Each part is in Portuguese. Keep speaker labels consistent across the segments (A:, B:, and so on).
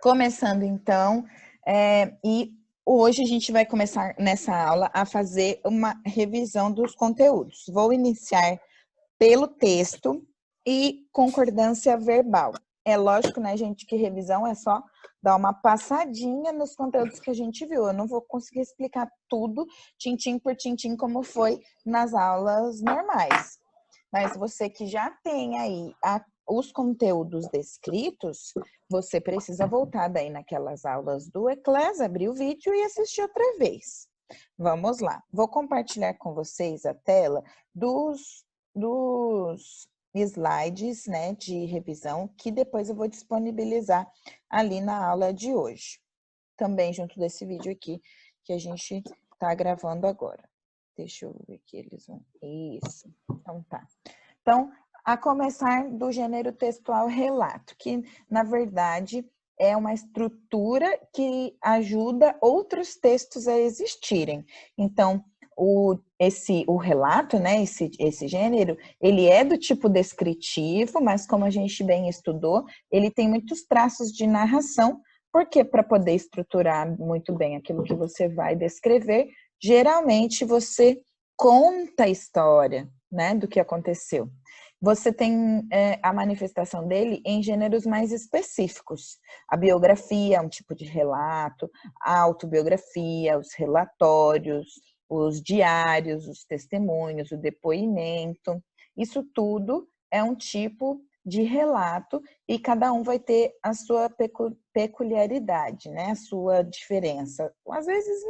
A: Começando então, e hoje a gente vai começar nessa aula a fazer uma revisão dos conteúdos. Vou iniciar pelo texto e concordância verbal. É lógico, né, gente, que revisão é só dar uma passadinha nos conteúdos que a gente viu. Eu não vou conseguir explicar tudo, tintim por tintim, como foi nas aulas normais. Mas você que já tem aí os conteúdos descritos, você precisa voltar daí naquelas aulas do Eclés, abrir o vídeo e assistir outra vez. Vamos lá. Vou compartilhar com vocês a tela dos slides, né, de revisão, que depois eu vou disponibilizar ali na aula de hoje. Também junto desse vídeo aqui que a gente está gravando agora. Deixa eu ver aqui, eles vão... Isso. Então tá. Então, a começar do gênero textual relato, que na verdade é uma estrutura que ajuda outros textos a existirem. Então, o relato, né, esse gênero, ele é do tipo descritivo, mas como a gente bem estudou, ele tem muitos traços de narração, porque para poder estruturar muito bem aquilo que você vai descrever, geralmente você conta a história, né, do que aconteceu. Você tem a manifestação dele em gêneros mais específicos. A biografia é um tipo de relato, a autobiografia, os relatórios, os diários, os testemunhos, o depoimento. Isso tudo é um tipo de relato e cada um vai ter a sua peculiaridade, né? A sua diferença. Às vezes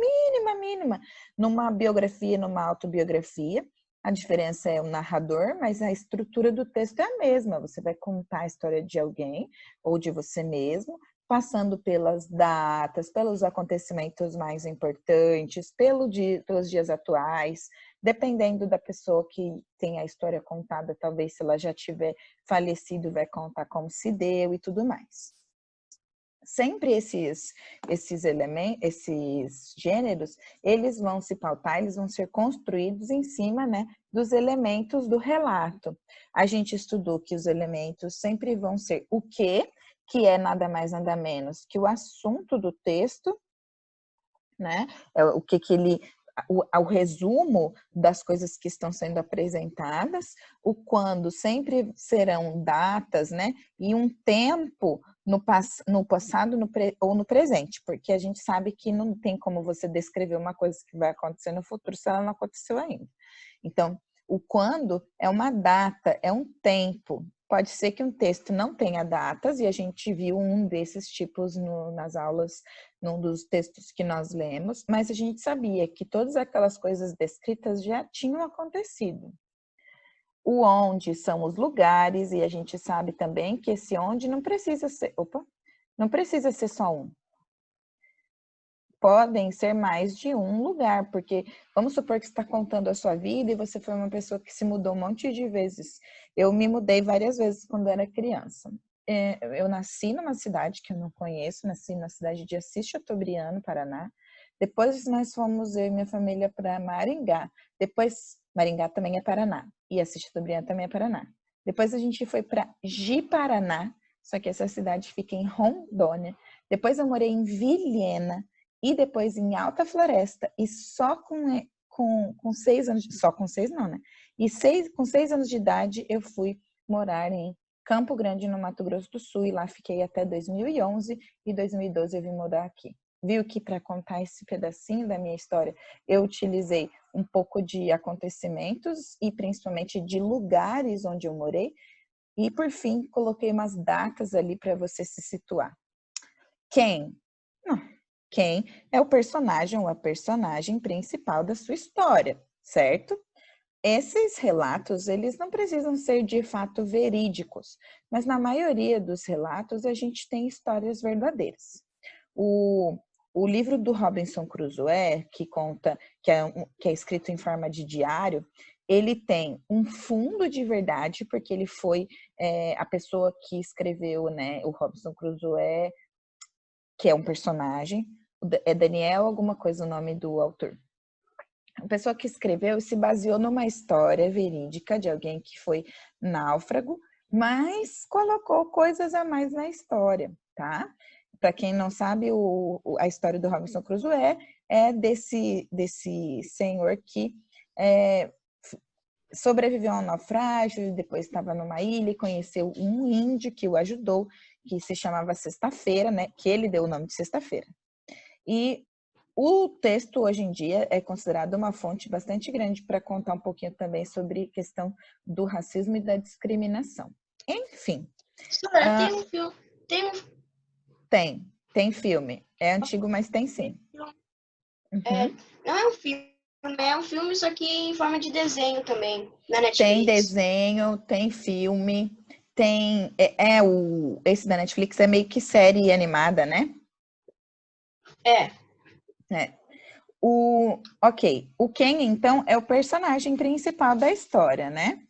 A: mínima, numa biografia, numa autobiografia. A diferença é o narrador, mas a estrutura do texto é a mesma. Você vai contar a história de alguém ou de você mesmo, passando pelas datas, pelos acontecimentos mais importantes, pelos dias atuais, dependendo da pessoa que tem a história contada, talvez se ela já tiver falecido, vai contar como se deu e tudo mais. Sempre esses elementos, esses gêneros, eles vão se pautar, eles vão ser construídos em cima, né, dos elementos do relato. A gente estudou que os elementos sempre vão ser o quê, que é nada mais nada menos que o assunto do texto, né? O que ele o resumo das coisas que estão sendo apresentadas, o quando sempre serão datas, né? E um tempo no passado ou no presente, porque a gente sabe que não tem como você descrever uma coisa que vai acontecer no futuro se ela não aconteceu ainda. Então, o quando é uma data, é um tempo. Pode ser que um texto não tenha datas, e a gente viu um desses tipos nas aulas, num dos textos que nós lemos, mas a gente sabia que todas aquelas coisas descritas já tinham acontecido. O onde são os lugares, e a gente sabe também que esse onde não precisa ser, não precisa ser só um. Podem ser mais de um lugar, porque vamos supor que você está contando a sua vida e você foi uma pessoa que se mudou um monte de vezes. Eu me mudei várias vezes quando era criança. Eu nasci numa cidade que eu não conheço, nasci na cidade de Assis Chateaubriand, Paraná. Depois nós fomos, eu e minha família, para Maringá. Depois, Maringá também é Paraná, e Assis Chateaubriand também é Paraná. Depois a gente foi para Ji-Paraná, só que essa cidade fica em Rondônia. Depois eu morei em Vilhena, e depois em Alta Floresta, e só com 6 anos, só com 6 não, né? E com 6 anos de idade eu fui morar em Campo Grande, no Mato Grosso do Sul, e lá fiquei até 2011, e 2012 eu vim morar aqui. Viu que para contar esse pedacinho da minha história, eu utilizei um pouco de acontecimentos e principalmente de lugares onde eu morei, e por fim coloquei umas datas ali para você se situar. Quem? Quem é o personagem ou a personagem principal da sua história, certo? Esses relatos, eles não precisam ser de fato verídicos, mas na maioria dos relatos a gente tem histórias verdadeiras. O livro do Robinson Crusoe, que conta, que é escrito em forma de diário, ele tem um fundo de verdade, porque ele foi a pessoa que escreveu, né, o Robinson Crusoe, que é um personagem, é Daniel alguma coisa o nome do autor. A pessoa que escreveu se baseou numa história verídica de alguém que foi náufrago, mas colocou coisas a mais na história, tá? para quem não sabe, a história do Robinson Crusoe é desse senhor que sobreviveu a um naufrágio, depois estava numa ilha e conheceu um índio que o ajudou, que se chamava Sexta-feira, né? Que ele deu o nome de Sexta-feira. E o texto, hoje em dia, é considerado uma fonte bastante grande para contar um pouquinho também sobre a questão do racismo e da discriminação. Enfim.
B: Tem um filme.
A: Tem filme. É antigo, mas tem sim. Uhum.
B: Não é um filme, é um filme, só que em forma de desenho também, na Netflix.
A: Tem desenho, tem filme, tem... esse da Netflix é meio que série animada, né? O Ken, então, é o personagem principal da história, né?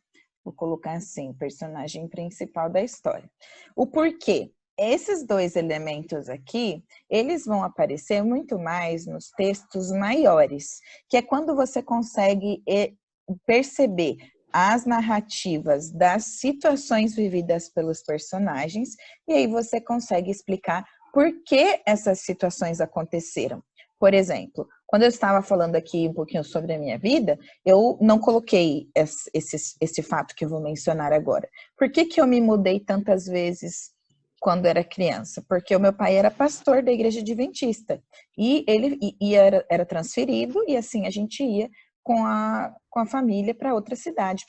A: Vou colocar assim, personagem principal da história. O porquê? Esses dois elementos aqui, eles vão aparecer muito mais nos textos maiores, que é quando você consegue perceber as narrativas das situações vividas pelos personagens, e aí você consegue explicar por que essas situações aconteceram. Por exemplo, quando eu estava falando aqui um pouquinho sobre a minha vida, eu não coloquei esse fato que eu vou mencionar agora. Por que eu me mudei tantas vezes quando era criança? Porque o meu pai era pastor da igreja adventista. E ele era transferido, e assim a gente ia com a família para outra cidade.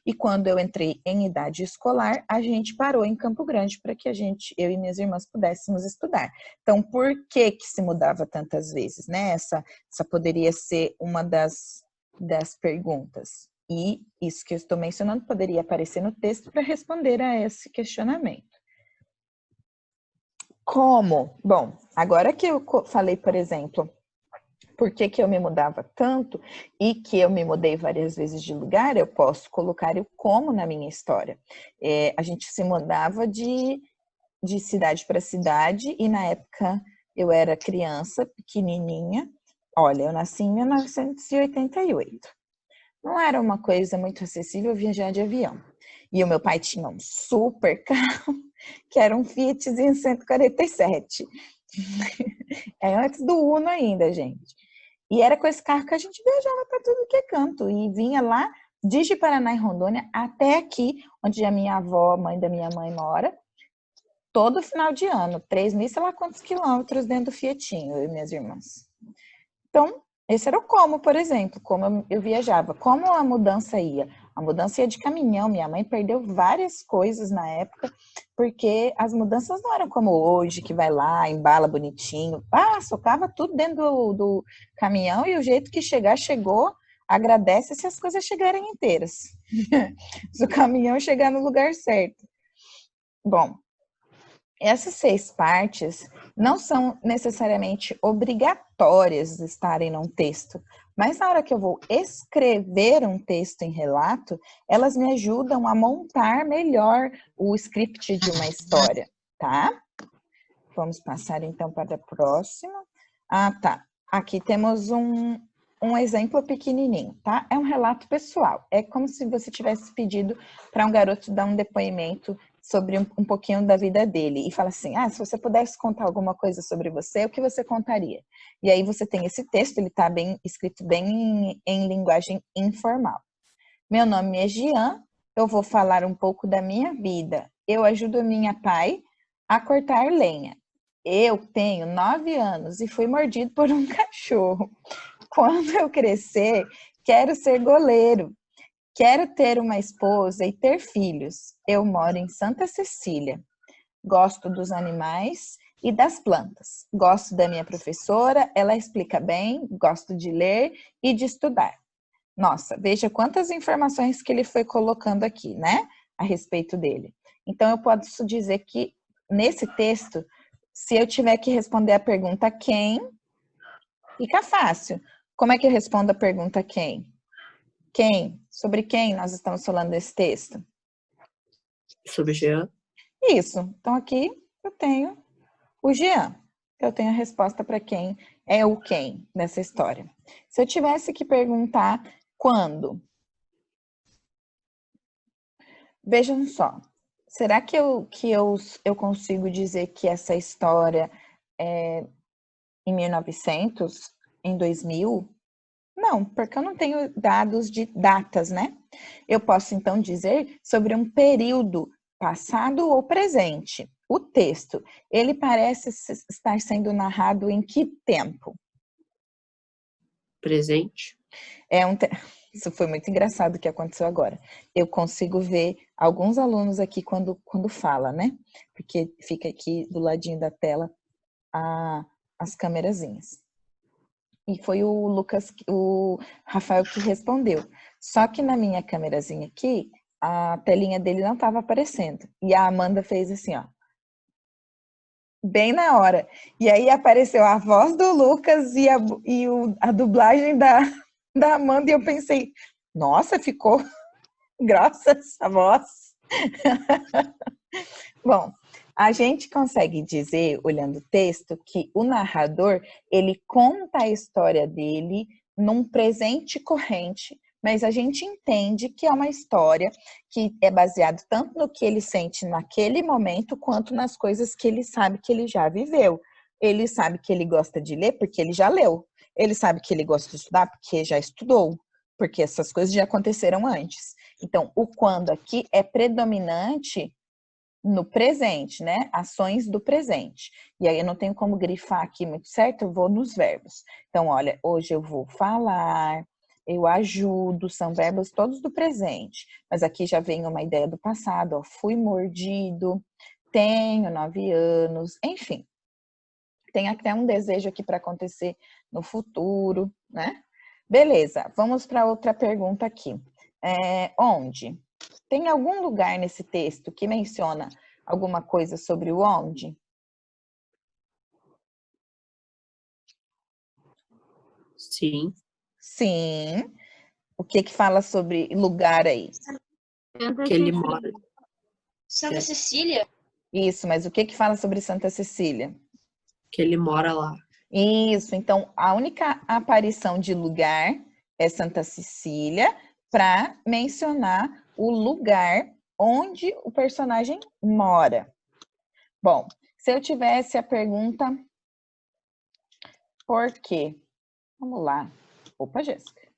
A: E quando eu entrei em idade escolar, a gente parou em Campo Grande para que eu e minhas irmãs pudéssemos estudar. Então, por que se mudava tantas vezes, né? Essa poderia ser uma das perguntas. E isso que eu estou mencionando poderia aparecer no texto para responder a esse questionamento. Como? Bom, agora que eu falei, por exemplo, por que eu me mudava tanto e que eu me mudei várias vezes de lugar, eu posso colocar o como na minha história. A gente se mudava de cidade para cidade, e na época eu era criança, pequenininha. Olha, eu nasci em 1988. Não era uma coisa muito acessível viajar de avião. E o meu pai tinha um super carro, que era um Fiatzinho 147. É antes do Uno ainda, gente. E era com esse carro que a gente viajava para tudo que é canto. E vinha lá de Paraná e Rondônia até aqui, onde a minha avó, mãe da minha mãe, mora, todo final de ano. 3.000, sei lá quantos quilômetros dentro do Fiatinho, eu e minhas irmãs. Então, esse era o como, por exemplo, como eu viajava. Como a mudança ia? A mudança ia de caminhão. Minha mãe perdeu várias coisas na época, porque as mudanças não eram como hoje, que vai lá, embala bonitinho. Socava tudo dentro do caminhão, e o jeito que chegar, chegou. Agradece se as coisas chegarem inteiras. Se o caminhão chegar no lugar certo. Bom, essas 6 partes não são necessariamente obrigatórias de estarem num texto, mas na hora que eu vou escrever um texto em relato, elas me ajudam a montar melhor o script de uma história, tá? Vamos passar então para a próxima. Tá. Aqui temos um exemplo pequenininho, tá? É um relato pessoal. É como se você tivesse pedido para um garoto dar um depoimento sobre um pouquinho da vida dele, e fala assim, se você pudesse contar alguma coisa sobre você, o que você contaria? E aí você tem esse texto, ele está escrito bem em linguagem informal. Meu nome é Jean, eu vou falar um pouco da minha vida. Eu ajudo a minha pai a cortar lenha. Eu tenho 9 anos e fui mordido por um cachorro. Quando eu crescer, quero ser goleiro. Quero ter uma esposa e ter filhos. Eu moro em Santa Cecília. Gosto dos animais e das plantas. Gosto da minha professora, ela explica bem. Gosto de ler e de estudar. Nossa, veja quantas informações que ele foi colocando aqui, né? A respeito dele. Então, eu posso dizer que, nesse texto, se eu tiver que responder a pergunta quem, fica fácil. Como é que eu respondo a pergunta quem? Quem? Sobre quem nós estamos falando nesse texto?
C: Sobre Jean.
A: Isso. Então, aqui eu tenho o Jean. Eu tenho a resposta para quem é o quem nessa história. Se eu tivesse que perguntar quando? Vejam só. Será que eu consigo dizer que essa história é em 1900, em 2000? Não, porque eu não tenho dados de datas, né? Eu posso então dizer sobre um período passado ou presente. O texto, ele parece estar sendo narrado em que tempo?
C: Presente.
A: Isso foi muito engraçado o que aconteceu agora. Eu consigo ver alguns alunos aqui quando fala, né? Porque fica aqui do ladinho da tela as câmerazinhas. E foi o Rafael que respondeu. Só que na minha câmerazinha aqui, a telinha dele não estava aparecendo. E a Amanda fez assim, ó. Bem na hora. E aí apareceu a voz do Lucas e a dublagem da Amanda. E eu pensei, nossa, ficou grossa essa voz. Bom, a gente consegue dizer, olhando o texto, que o narrador, ele conta a história dele num presente corrente, mas a gente entende que é uma história que é baseada tanto no que ele sente naquele momento, quanto nas coisas que ele sabe que ele já viveu. Ele sabe que ele gosta de ler porque ele já leu. Ele sabe que ele gosta de estudar porque já estudou, porque essas coisas já aconteceram antes. Então, o quando aqui é predominante no presente, né? Ações do presente. E aí eu não tenho como grifar aqui muito certo, eu vou nos verbos. Então, olha, hoje eu vou falar, eu ajudo, são verbos todos do presente. Mas aqui já vem uma ideia do passado, ó, fui mordido, tenho 9 anos, enfim. Tem até um desejo aqui para acontecer no futuro, né? Beleza, vamos para outra pergunta aqui. Onde? Tem algum lugar nesse texto que menciona alguma coisa sobre o onde?
C: Sim.
A: Sim. O que fala sobre lugar aí?
C: Que ele mora.
B: Santa Cecília?
A: Isso, mas o que fala sobre Santa Cecília?
C: Que ele mora lá.
A: Isso, então a única aparição de lugar é Santa Cecília para mencionar o lugar onde o personagem mora. Bom, se eu tivesse a pergunta por quê? Vamos lá. Opa, Jéssica.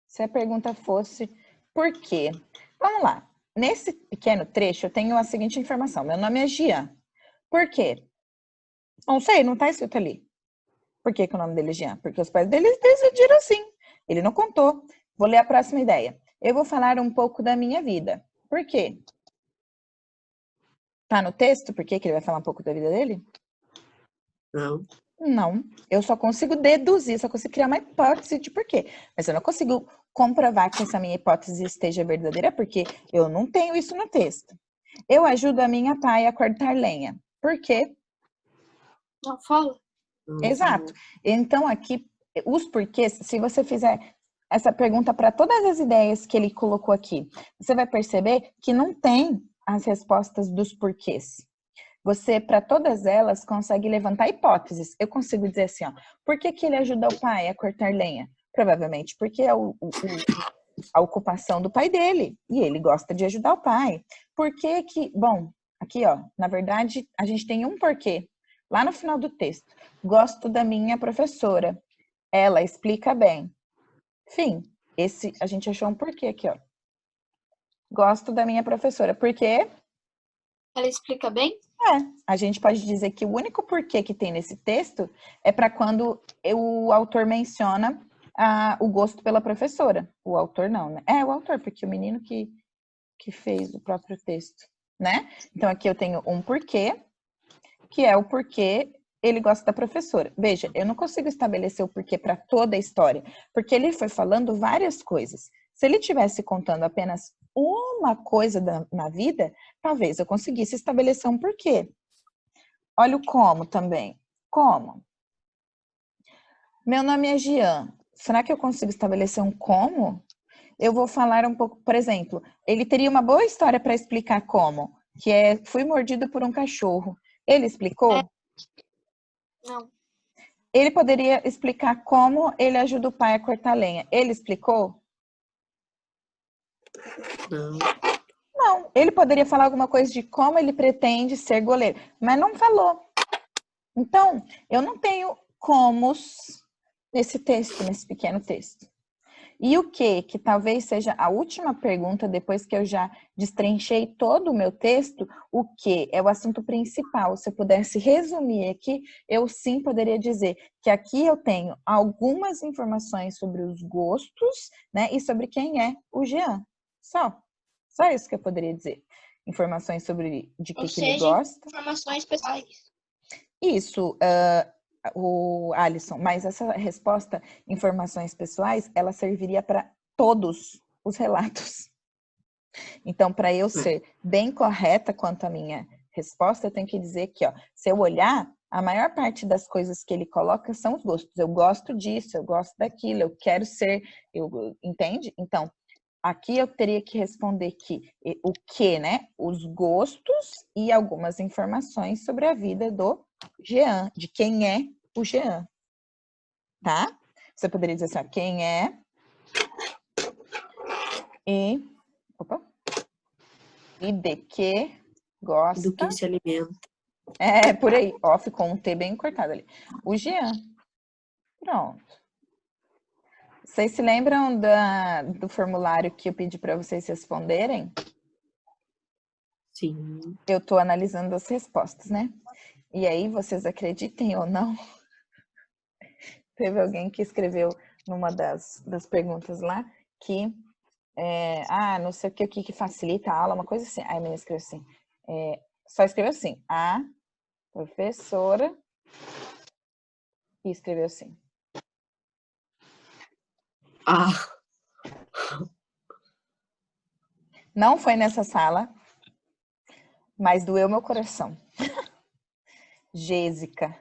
A: Se a pergunta fosse por quê? Vamos lá. Nesse pequeno trecho, eu tenho a seguinte informação. Meu nome é Gian. Por quê? Não sei, não está escrito ali. Por que o nome dele é Jean? Porque os pais dele decidiram assim. Ele não contou. Vou ler a próxima ideia. Eu vou falar um pouco da minha vida. Por quê? Tá no texto? Por que ele vai falar um pouco da vida dele?
C: Não.
A: Não. Eu só consigo deduzir, só consigo criar uma hipótese de por quê. Mas eu não consigo comprovar que essa minha hipótese esteja verdadeira, porque eu não tenho isso no texto. Eu ajudo a minha pai a cortar lenha. Por quê?
B: Não fala.
A: Exato. Então, aqui, os porquês, se você fizer essa pergunta para todas as ideias que ele colocou aqui, você vai perceber que não tem as respostas dos porquês. Você, para todas elas, consegue levantar hipóteses. Eu consigo dizer assim, ó, por que ele ajuda o pai a cortar lenha? Provavelmente porque é a ocupação do pai dele, e ele gosta de ajudar o pai. Por que bom, aqui, ó, na verdade, a gente tem um porquê, lá no final do texto. Gosto da minha professora. Ela explica bem. Fim. A gente achou um porquê aqui, ó. Gosto da minha professora. Por quê?
B: Ela explica bem?
A: A gente pode dizer que o único porquê que tem nesse texto é para quando o autor menciona o gosto pela professora. O autor não, né? O autor, porque o menino que fez o próprio texto, né? Então aqui eu tenho um porquê, que é o porquê ele gosta da professora. Veja, eu não consigo estabelecer o porquê para toda a história, porque ele foi falando várias coisas. Se ele tivesse contando apenas uma coisa na vida, talvez eu conseguisse estabelecer um porquê. Olha o como também. Como? Meu nome é Gian. Será que eu consigo estabelecer um como? Eu vou falar um pouco, por exemplo, ele teria uma boa história para explicar como, que é, fui mordido por um cachorro. Ele explicou?
B: Não.
A: Ele poderia explicar como ele ajuda o pai a cortar lenha. Ele explicou?
C: Não.
A: Não, ele poderia falar alguma coisa de como ele pretende ser goleiro, mas não falou. Então, eu não tenho comos nesse texto, nesse pequeno texto. E o que talvez seja a última pergunta, depois que eu já destrinchei todo o meu texto, o que é o assunto principal. Se eu pudesse resumir aqui, eu sim poderia dizer que aqui eu tenho algumas informações sobre os gostos, né, e sobre quem é o Jean. Só isso que eu poderia dizer. Informações sobre de que ele gosta.
B: Informações pessoais.
A: Isso, o Alisson, mas essa resposta, informações pessoais, ela serviria para todos os relatos. Então, para eu ser bem correta quanto à minha resposta, eu tenho que dizer que, ó, se eu olhar, a maior parte das coisas que ele coloca são os gostos. Eu gosto disso, eu gosto daquilo, eu quero ser, entende? Então, aqui eu teria que responder que o que, né? Os gostos e algumas informações sobre a vida do Jean, de quem é o Jean, tá? Você poderia dizer assim, ó, quem é e de que gosta.
C: Do que se alimenta.
A: É, por aí. Ó, ficou um T bem cortado ali. O Jean. Pronto. Vocês se lembram do formulário que eu pedi para vocês responderem?
C: Sim.
A: Eu estou analisando as respostas, né? E aí, vocês acreditem ou não, teve alguém que escreveu numa das perguntas lá que, não sei o que facilita a aula, uma coisa assim. Aí a menina escreveu assim, só escreveu assim, a professora, e escreveu assim. Não foi nessa sala, mas doeu meu coração. Jéssica.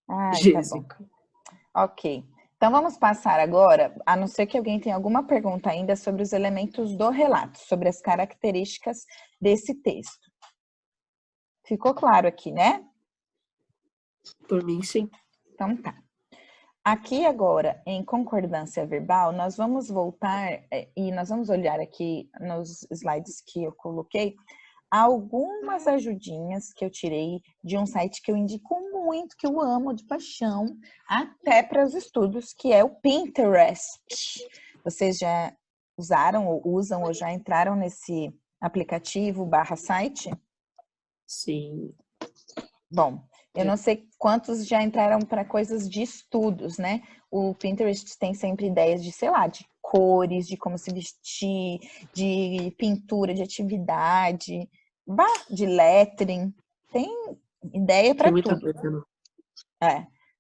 A: Ai,
C: Jéssica.
A: tá bom. Ok. Então, vamos passar agora, a não ser que alguém tenha alguma pergunta ainda sobre os elementos do relato, sobre as características desse texto. Ficou claro aqui, né?
C: Por mim, sim.
A: Então, tá. Aqui agora, em concordância verbal, nós vamos voltar e nós vamos olhar aqui nos slides que eu coloquei algumas ajudinhas que eu tirei de um site que eu indico muito, que eu amo de paixão, até para os estudos, que é o Pinterest. Vocês já usaram ou usam ou já entraram nesse aplicativo /site?
C: Sim.
A: Bom, eu não sei quantos já entraram para coisas de estudos, né? O Pinterest tem sempre ideias de, sei lá, de cores, de como se vestir, de pintura, de atividade, de lettering. Tem ideia para
C: Tem muita
A: tudo.
C: coisa,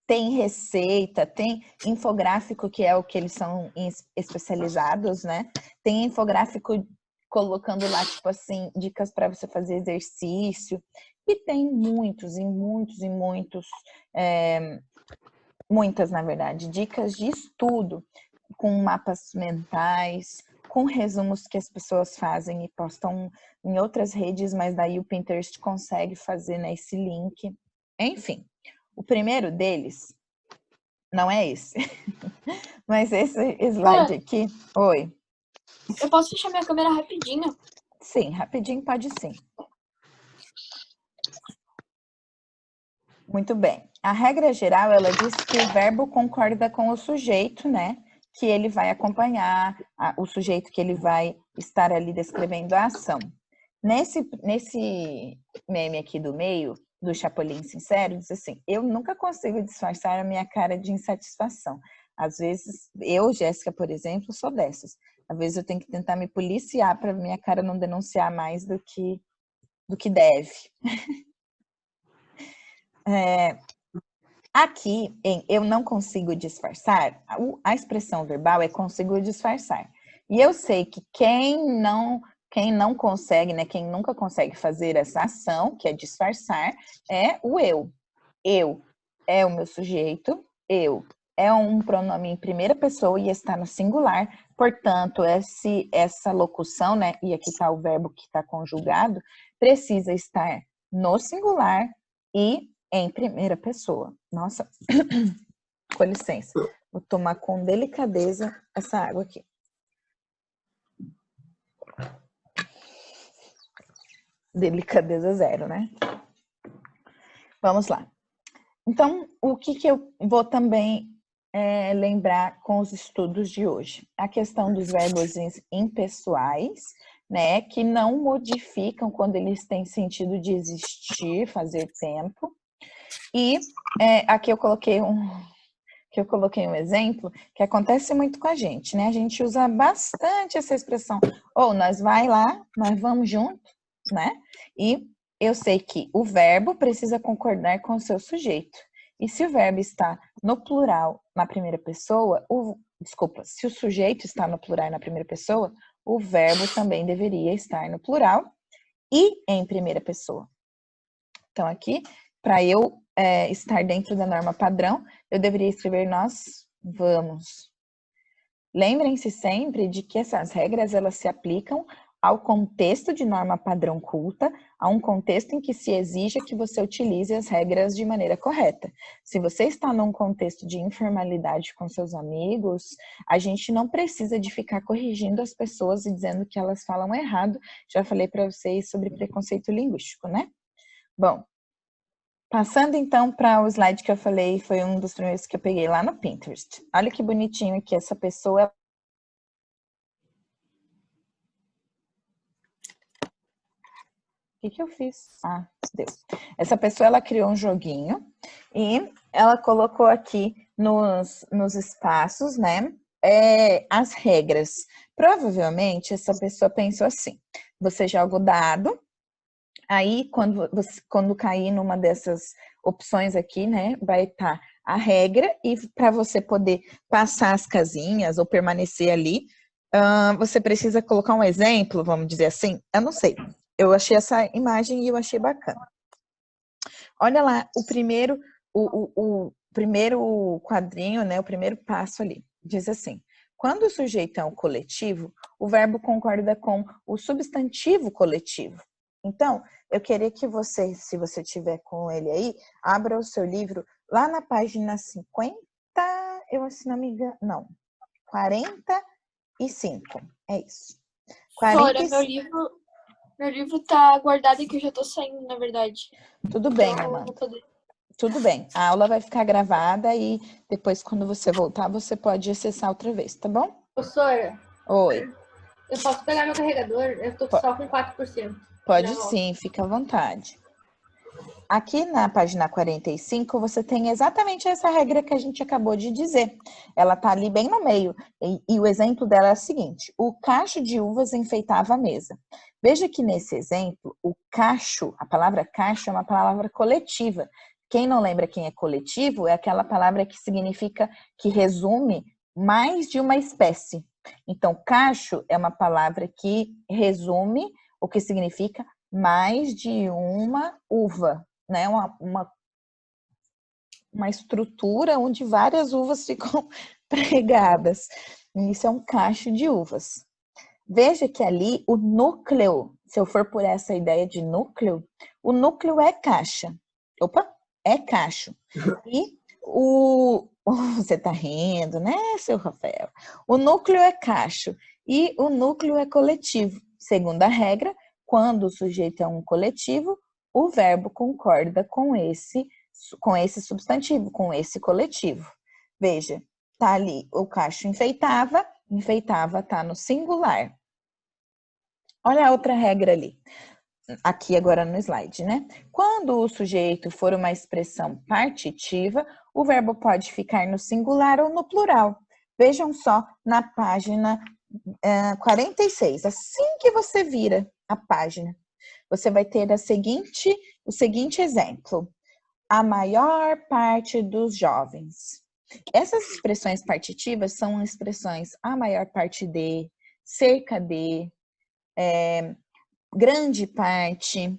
A: Tem receita, tem infográfico, que é o que eles são especializados, né? Tem infográfico colocando lá, tipo assim, dicas para você fazer exercício. E tem muitas, na verdade, dicas de estudo, com mapas mentais, com resumos que as pessoas fazem e postam em outras redes, mas daí o Pinterest consegue fazer, né, esse link. Enfim, o primeiro deles não é esse, mas esse slide aqui. Oi.
B: Eu posso fechar minha câmera rapidinho?
A: Sim, rapidinho pode sim. Muito bem. A regra geral, ela diz que o verbo concorda com o sujeito, né? Que ele vai acompanhar, o sujeito que ele vai estar ali descrevendo a ação. Nesse meme aqui do meio, do Chapolin Sincero, diz assim, eu nunca consigo disfarçar a minha cara de insatisfação. Às vezes, eu, Jéssica, por exemplo, sou dessas. Às vezes eu tenho que tentar me policiar para minha cara não denunciar mais do que deve. Aqui, em eu não consigo disfarçar, a expressão verbal é consigo disfarçar. E eu sei que quem não consegue, né, quem nunca consegue fazer essa ação, que é disfarçar, é o eu. Eu é o meu sujeito, eu é um pronome em primeira pessoa e está no singular, portanto, essa locução, né, e aqui está o verbo que está conjugado, precisa estar no singular e em primeira pessoa. Nossa, com licença. Vou tomar com delicadeza essa água aqui. delicadeza zero, né? Vamos lá. Então, o que eu vou também lembrar com os estudos de hoje? A questão dos verbos impessoais, né? Que não modificam quando eles têm sentido de existir, fazer tempo. E aqui eu coloquei um exemplo que acontece muito com a gente, né? A gente usa bastante essa expressão, ou nós vai lá, nós vamos junto, né? E eu sei que o verbo precisa concordar com o seu sujeito. E se o verbo está no plural na primeira pessoa, se o sujeito está no plural na primeira pessoa, o verbo também deveria estar no plural e em primeira pessoa. Então aqui, para eu estar dentro da norma padrão, eu deveria escrever nós vamos. Lembrem-se sempre de que essas regras elas se aplicam ao contexto de norma padrão culta, a um contexto em que se exija que você utilize as regras de maneira correta. Se você está num contexto de informalidade com seus amigos, a gente não precisa de ficar corrigindo as pessoas e dizendo que elas falam errado. Já falei para vocês sobre preconceito linguístico, né? Bom, passando então para o slide que eu falei, foi um dos primeiros que eu peguei lá no Pinterest. Olha que bonitinho aqui, essa pessoa... O que eu fiz? Ah, deu. Essa pessoa, ela criou um joguinho e ela colocou aqui nos espaços, né, as regras. Provavelmente, essa pessoa pensou assim, você joga o dado, aí quando cair numa dessas opções aqui, né, vai estar a regra e para você poder passar as casinhas ou permanecer ali, você precisa colocar um exemplo, vamos dizer assim, eu não sei. Eu achei essa imagem e eu achei bacana. Olha lá, o primeiro quadrinho, né, o primeiro passo ali, diz assim, quando o sujeito é um coletivo, o verbo concorda com o substantivo coletivo. Então, eu queria que você, se você tiver com ele aí, abra o seu livro lá na página 50, se não me engano, não, 45, é isso.
B: Professora, meu livro tá guardado aqui, eu já tô saindo, na verdade.
A: Tudo bem,
B: então,
A: Amanda. Tudo bem. A aula vai ficar gravada e depois, quando você voltar, você pode acessar outra vez, tá bom?
D: Professora,
A: Oi.
D: eu posso pegar meu carregador? Eu tô só com 4%.
A: Pode sim, fica à vontade. Aqui na página 45, você tem exatamente essa regra que a gente acabou de dizer. Ela tá ali bem no meio. E o exemplo dela é o seguinte: o cacho de uvas enfeitava a mesa. Veja que nesse exemplo, o cacho, a palavra cacho é uma palavra coletiva. Quem não lembra quem é coletivo, é aquela palavra que significa, que resume mais de uma espécie. Então, cacho é uma palavra que resume o que significa mais de uma uva, né? Uma estrutura onde várias uvas ficam pregadas. Isso é um cacho de uvas. Veja que ali o núcleo, se eu for por essa ideia de núcleo, o núcleo é caixa. Opa, é cacho. E você tá rindo, né, seu Rafael? O núcleo é cacho e o núcleo é coletivo. Segundo a regra, quando o sujeito é um coletivo, o verbo concorda com esse substantivo, com esse coletivo. Veja, tá ali o cacho enfeitava tá no singular. Olha a outra regra ali, aqui agora no slide, né? Quando o sujeito for uma expressão partitiva, o verbo pode ficar no singular ou no plural. Vejam só na página 46. Assim que você vira a página, você vai ter o seguinte exemplo. A maior parte dos jovens. Essas expressões partitivas são expressões a maior parte de, cerca de, grande parte,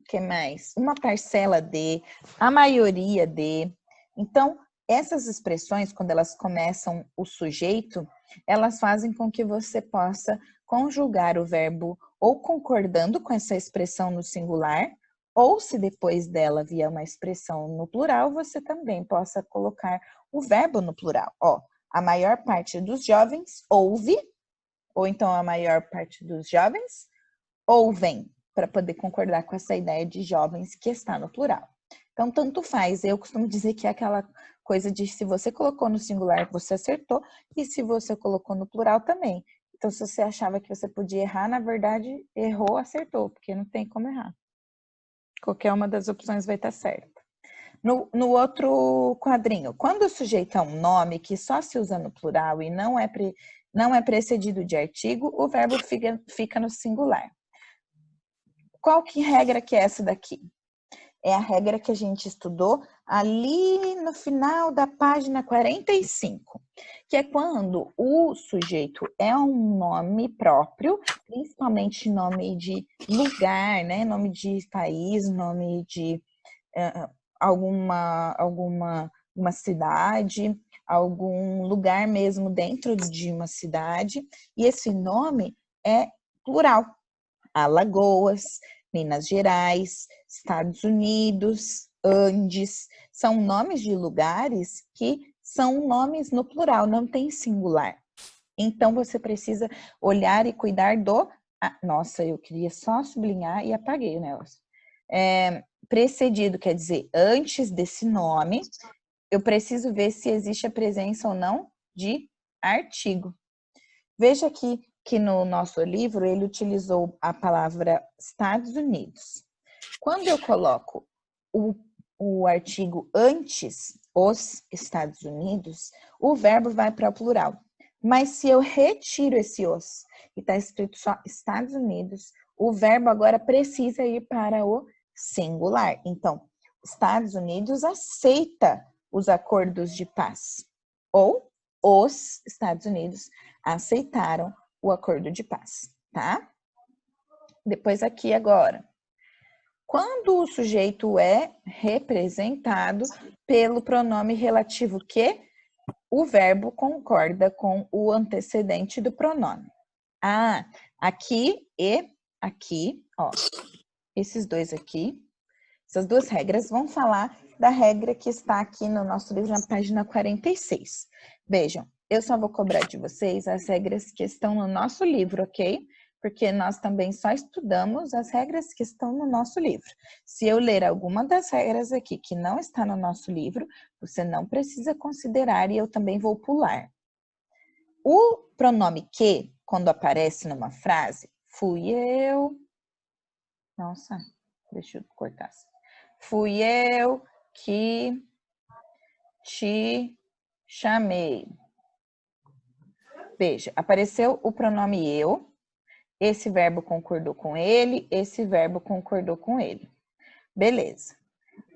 A: que mais? Uma parcela de, a maioria de. Então, essas expressões, quando elas começam o sujeito, elas fazem com que você possa conjugar o verbo ou concordando com essa expressão no singular, ou se depois dela vier uma expressão no plural, você também possa colocar o verbo no plural. Ó, a maior parte dos jovens ouve, ou então a maior parte dos jovens ouvem. para poder concordar com essa ideia de jovens que está no plural. Então, tanto faz. Eu costumo dizer que é aquela coisa de se você colocou no singular, você acertou, e se você colocou no plural também. Então, se você achava que você podia errar, na verdade, errou, acertou, porque não tem como errar. Qualquer uma das opções vai estar certa. No outro quadrinho, quando o sujeito é um nome que só se usa no plural e não é precedido de artigo, o verbo fica no singular. Qual que regra que é essa daqui? É a regra que a gente estudou ali no final da página 45, que é quando o sujeito é um nome próprio, principalmente nome de lugar, né? Nome de país, nome de uma cidade, algum lugar mesmo dentro de uma cidade, e esse nome é plural. Alagoas, Minas Gerais, Estados Unidos, Andes, são nomes de lugares que são nomes no plural, não tem singular. Então, você precisa olhar e cuidar do... nossa, eu queria só sublinhar e apaguei o negócio. Precedido quer dizer antes desse nome, eu preciso ver se existe a presença ou não de artigo. Veja aqui que no nosso livro ele utilizou a palavra Estados Unidos. Quando eu coloco o artigo antes, os Estados Unidos, o verbo vai para o plural. Mas se eu retiro esse os e está escrito só Estados Unidos, o verbo agora precisa ir para o singular. Então, Estados Unidos aceita os acordos de paz. Ou os Estados Unidos aceitaram o acordo de paz, tá? Depois aqui agora. Quando o sujeito é representado pelo pronome relativo que, o verbo concorda com o antecedente do pronome. Aqui e aqui, ó. Esses dois aqui, essas duas regras vão falar da regra que está aqui no nosso livro na página 46. Vejam, eu só vou cobrar de vocês as regras que estão no nosso livro, ok? Porque nós também só estudamos as regras que estão no nosso livro. Se eu ler alguma das regras aqui que não está no nosso livro, você não precisa considerar e eu também vou pular. O pronome que, quando aparece numa frase, fui eu... Nossa, deixa eu cortar. Fui eu que te chamei. Veja, apareceu o pronome eu, esse verbo concordou com ele, esse verbo concordou com ele. Beleza.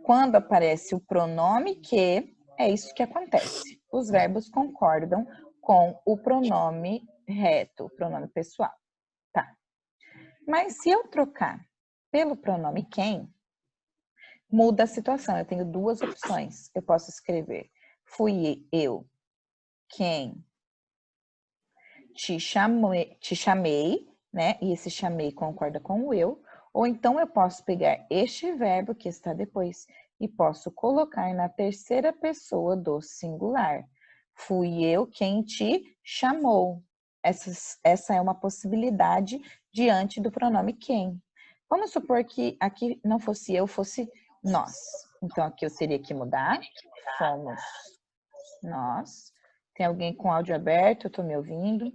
A: Quando aparece o pronome que, é isso que acontece. Os verbos concordam com o pronome reto, o pronome pessoal. Tá. Mas se eu trocar pelo pronome quem, muda a situação. Eu tenho duas opções. Eu posso escrever fui eu quem te chamei, né? E esse chamei concorda com o eu. Ou então eu posso pegar este verbo que está depois e posso colocar na terceira pessoa do singular. Fui eu quem te chamou. Essa é uma possibilidade diante do pronome quem. Vamos supor que aqui não fosse eu, fosse nós. Então, aqui eu teria que mudar. Fomos nós. Tem alguém com áudio aberto? Eu tô me ouvindo.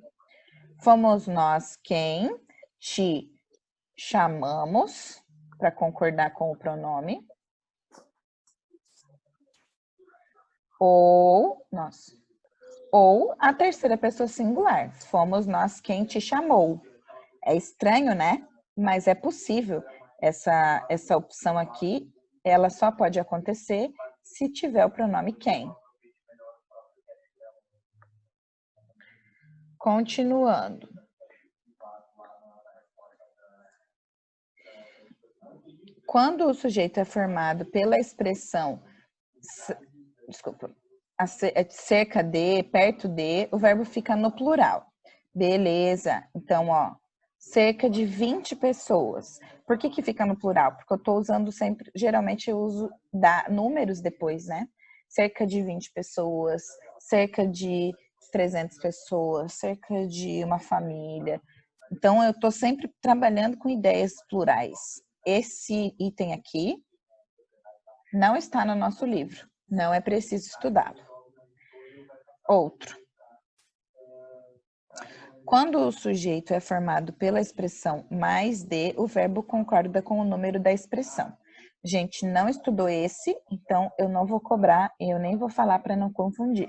A: Fomos nós quem te chamamos, para concordar com o pronome. Ou nós. Ou a terceira pessoa singular. Fomos nós quem te chamou. É estranho, né? Mas é possível. Essa opção aqui, ela só pode acontecer se tiver o pronome quem. Continuando. Quando o sujeito é formado pela expressão, cerca de, perto de, o verbo fica no plural. Beleza. Então, ó, cerca de 20 pessoas. Por que fica no plural? Porque eu estou usando sempre, geralmente eu uso números depois, né? Cerca de 20 pessoas, cerca de 300 pessoas, cerca de uma família. Então, eu estou sempre trabalhando com ideias plurais. Esse item aqui não está no nosso livro. Não é preciso estudá-lo. Outro. Quando o sujeito é formado pela expressão mais de, o verbo concorda com o número da expressão. Gente, não estudou esse, então eu não vou cobrar e eu nem vou falar para não confundir.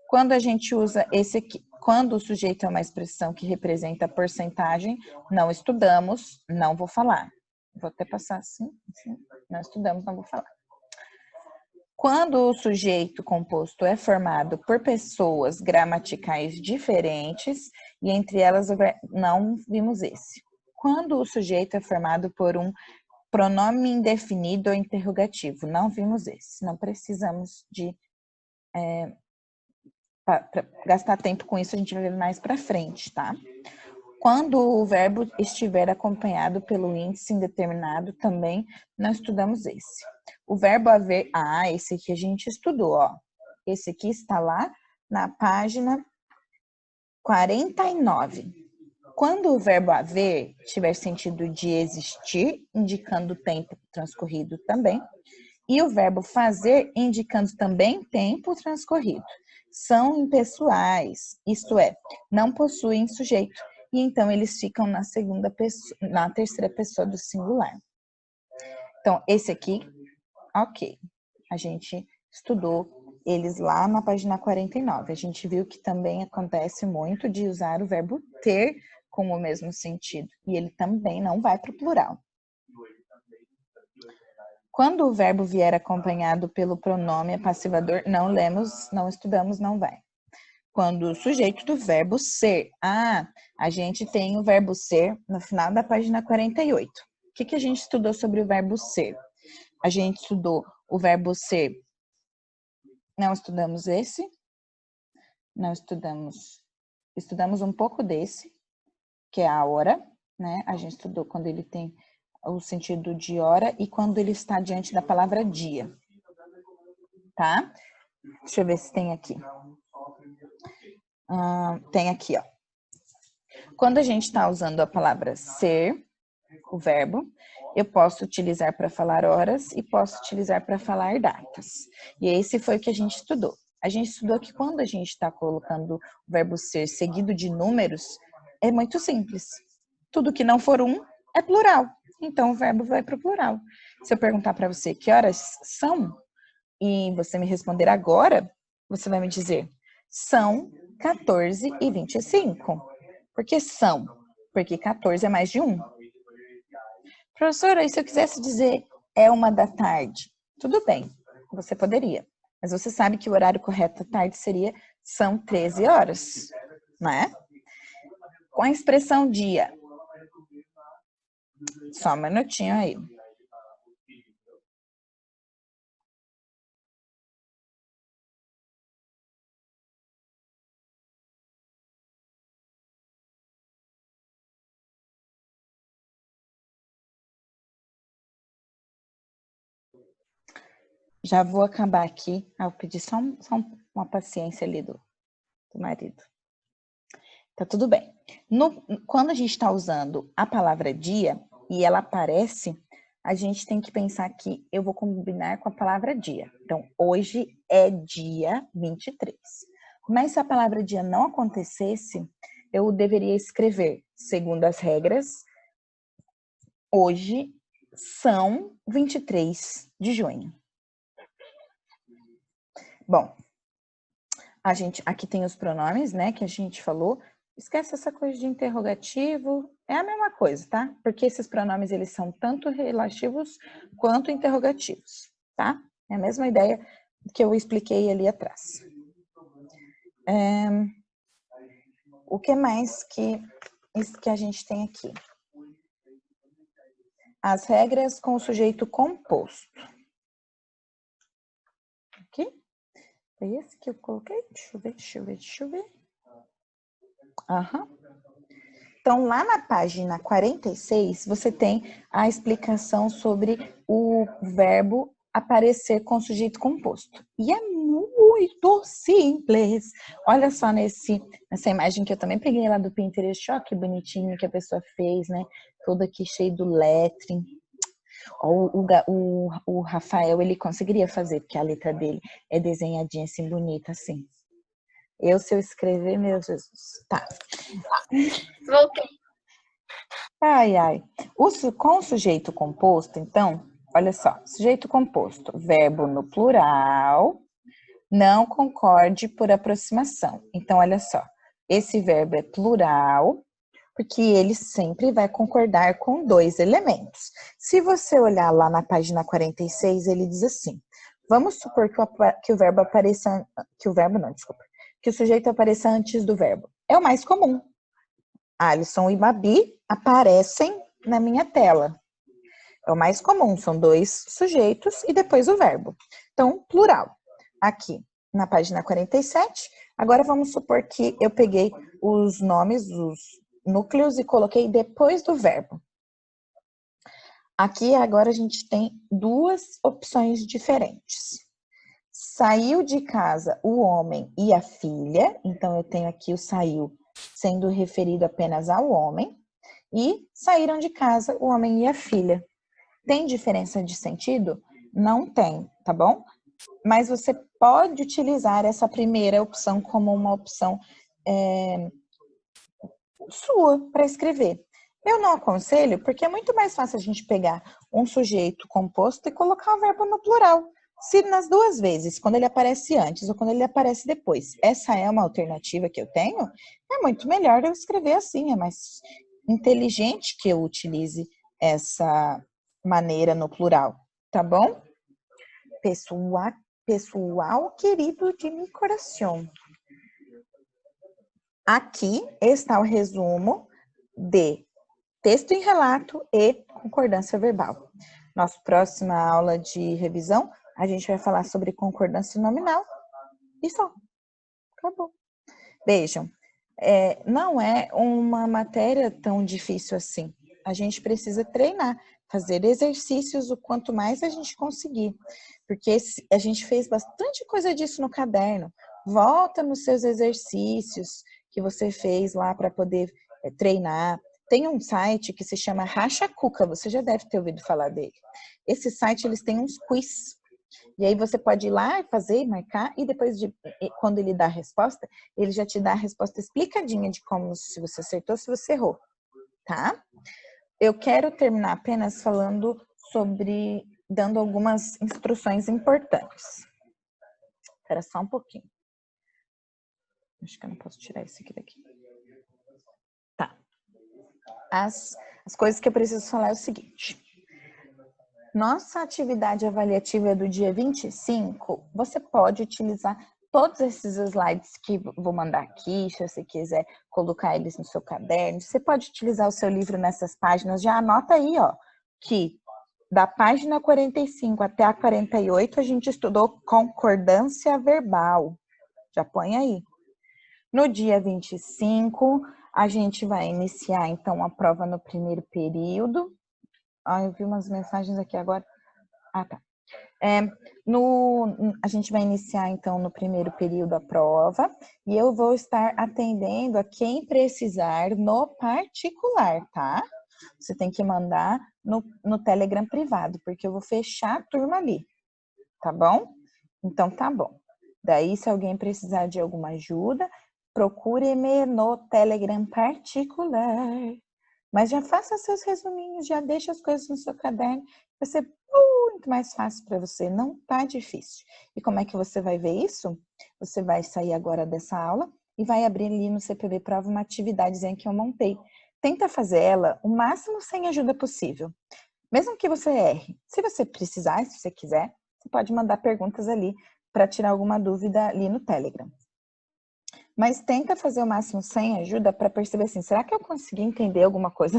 A: Quando a gente usa esse aqui, quando o sujeito é uma expressão que representa porcentagem, não estudamos, não vou falar. Vou até passar assim, não estudamos, não vou falar. Quando o sujeito composto é formado por pessoas gramaticais diferentes, e entre elas não vimos esse. Quando o sujeito é formado por um pronome indefinido ou interrogativo, não vimos esse. Não precisamos de pra gastar tempo com isso, a gente vai ver mais para frente, tá? Quando o verbo estiver acompanhado pelo índice indeterminado, também não estudamos esse. O verbo haver, esse aqui a gente estudou, ó. Esse aqui está lá na página 49. Quando o verbo haver tiver sentido de existir, indicando o tempo transcorrido também, e o verbo fazer, indicando também tempo transcorrido, são impessoais, isto é, não possuem sujeito, e então eles ficam na segunda pessoa, na terceira pessoa do singular. Então, esse aqui, ok, a gente estudou eles lá na página 49. A gente viu que também acontece muito de usar o verbo ter com o mesmo sentido, e ele também não vai para o plural. Quando o verbo vier acompanhado pelo pronome passivador, não lemos, não estudamos, não vai. Quando o sujeito do verbo ser, a gente tem o verbo ser no final da página 48. O que a gente estudou sobre o verbo ser? A gente estudou o verbo ser, não estudamos esse, não estudamos um pouco desse, que é a hora, né? A gente estudou quando ele tem o sentido de hora e quando ele está diante da palavra dia, tá? Deixa eu ver se tem aqui. Tem aqui, ó. Quando a gente está usando a palavra ser, o verbo, eu posso utilizar para falar horas e posso utilizar para falar datas. E esse foi o que a gente estudou. A gente estudou que quando a gente está colocando o verbo ser seguido de números, é muito simples. Tudo que não for um é plural. Então, o verbo vai para o plural. Se eu perguntar para você que horas são, e você me responder agora, você vai me dizer, são 14h25. Por que são? Porque 14 é mais de 1. Professora, e se eu quisesse dizer é 1h? Tudo bem, você poderia. Mas você sabe que o horário correto da tarde são 13 horas, não é? Com a expressão dia. Só um minutinho aí. Já vou acabar aqui. Eu pedi só uma paciência ali do marido. Tá tudo bem. Quando a gente está usando a palavra dia e ela aparece, a gente tem que pensar que eu vou combinar com a palavra dia. Então, hoje é dia 23. Mas se a palavra dia não acontecesse, eu deveria escrever, segundo as regras, hoje são 23 de junho. Bom, aqui tem os pronomes, né, que a gente falou. Esquece essa coisa de interrogativo, é a mesma coisa, tá? Porque esses pronomes, eles são tanto relativos quanto interrogativos, tá? É a mesma ideia que eu expliquei ali atrás. O que mais que a gente tem aqui? As regras com o sujeito composto. Aqui? É esse que eu coloquei? Deixa eu ver. Então, lá na página 46, você tem a explicação sobre o verbo aparecer com o sujeito composto. E é muito muito simples. Olha só nessa imagem que eu também peguei lá do Pinterest. Ó, que bonitinho que a pessoa fez, né? Todo aqui cheio do lettering. O Rafael, ele conseguiria fazer, porque a letra dele é desenhadinha assim, bonita assim. Se eu escrever, meu Jesus. Tá.
B: Voltei.
A: Ai. Com o sujeito composto, então, olha só. Sujeito composto, verbo no plural, não concorde por aproximação. Então, olha só. Esse verbo é plural, porque ele sempre vai concordar com 2 elementos. Se você olhar lá na página 46, ele diz assim: vamos supor que o verbo apareça, que o sujeito apareça antes do verbo. É o mais comum. Alisson e Babi aparecem na minha tela. É o mais comum, são 2 sujeitos e depois o verbo. Então, plural. Aqui na página 47, agora vamos supor que eu peguei os nomes, os núcleos e coloquei depois do verbo. Aqui agora a gente tem 2 opções diferentes. Saiu de casa o homem e a filha, então eu tenho aqui o saiu sendo referido apenas ao homem, e saíram de casa o homem e a filha. Tem diferença de sentido? Não tem, tá bom? Mas você pode utilizar essa primeira opção como uma opção sua para escrever. Eu não aconselho, porque é muito mais fácil a gente pegar um sujeito composto e colocar o verbo no plural. Se nas 2 vezes, quando ele aparece antes ou quando ele aparece depois, essa é uma alternativa que eu tenho, é muito melhor eu escrever assim, é mais inteligente que eu utilize essa maneira no plural, tá bom? Pessoal querido de meu coração. Aqui está o resumo de texto em relato e concordância verbal. Nossa próxima aula de revisão, a gente vai falar sobre concordância nominal e só. Acabou. Vejam, não é uma matéria tão difícil assim. A gente precisa treinar, fazer exercícios o quanto mais a gente conseguir. Porque a gente fez bastante coisa disso no caderno. Volta nos seus exercícios que você fez lá para poder treinar. Tem um site que se chama Racha Cuca, você já deve ter ouvido falar dele. Esse site, eles têm uns quiz. E aí você pode ir lá e fazer, marcar, e depois, quando ele dá a resposta, ele já te dá a resposta explicadinha de como, se você acertou, se você errou, tá? Eu quero terminar apenas falando dando algumas instruções importantes. Espera só um pouquinho. Acho que eu não posso tirar isso aqui daqui. Tá. As coisas que eu preciso falar é o seguinte. Nossa atividade avaliativa do dia 25, você pode utilizar todos esses slides que vou mandar aqui, se você quiser colocar eles no seu caderno. Você pode utilizar o seu livro nessas páginas. Já anota aí, ó, que da página 45 até a 48 a gente estudou concordância verbal. Já põe aí. No dia 25, a gente vai iniciar, então, a prova no primeiro período. Eu vi umas mensagens aqui agora. Tá. A gente vai iniciar, então, no primeiro período a prova. E eu vou estar atendendo a quem precisar no particular, tá? Você tem que mandar no Telegram privado, porque eu vou fechar a turma ali. Tá bom? Então, tá bom. Daí, se alguém precisar de alguma ajuda, procure-me no Telegram particular. Mas já faça seus resuminhos, já deixa as coisas no seu caderno. Vai ser muito mais fácil para você, não tá difícil. E como é que você vai ver isso? Você vai sair agora dessa aula e vai abrir ali no CPB Prova uma atividadezinha que eu montei. Tenta fazer ela o máximo sem ajuda possível. Mesmo que você erre. Se você precisar, se você quiser, você pode mandar perguntas ali para tirar alguma dúvida ali no Telegram. Mas tenta fazer o máximo sem ajuda para perceber assim, será que eu consegui entender alguma coisa,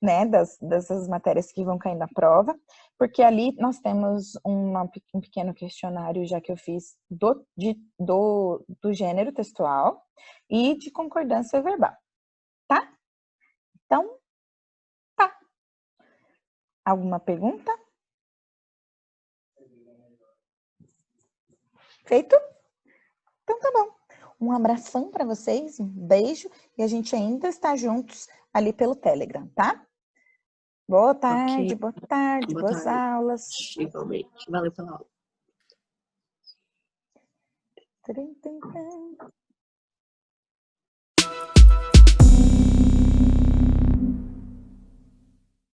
A: né, dessas matérias que vão cair na prova? Porque ali nós temos um pequeno questionário já que eu fiz do gênero textual e de concordância verbal, tá? Então, tá. Alguma pergunta? Feito? Então tá bom. Um abração para vocês, um beijo e a gente ainda está juntos ali pelo Telegram, tá? Boa tarde, boa tarde,
C: Boa
A: boas
C: tarde.
A: aulas.
C: Igualmente. Valeu pela aula.
A: Trim, trim, trim.